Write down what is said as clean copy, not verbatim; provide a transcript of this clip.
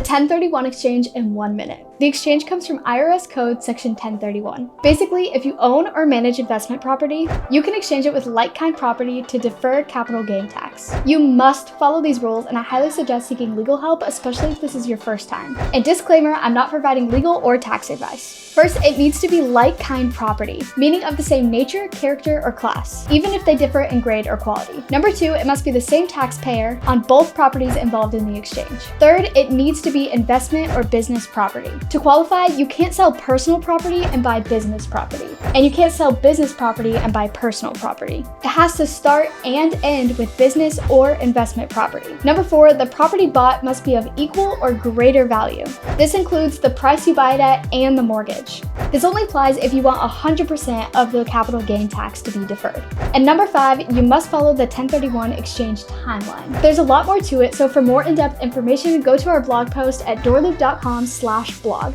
1031 exchange in 1 minute. The exchange comes from IRS Code Section 1031. Basically, if you own or manage investment property, you can exchange it with like-kind property to defer capital gain tax. You must follow these rules, and I highly suggest seeking legal help, especially if this is your first time. And disclaimer, I'm not providing legal or tax advice. First, it needs to be like-kind property, meaning of the same nature, character, or class, even if they differ in grade or quality. Number 2, it must be the same taxpayer on both properties involved in the exchange. Third, it needs to be investment or business property. To qualify, you can't sell personal property and buy business property. And you can't sell business property and buy personal property. It has to start and end with business or investment property. Number 4, the property bought must be of equal or greater value. This includes the price you buy it at and the mortgage. This only applies if you want 100% of the capital gain tax to be deferred. And number 5, you must follow the 1031 exchange timeline. There's a lot more to it, so for more in-depth information, go to our blog post at doorloop.com/blog.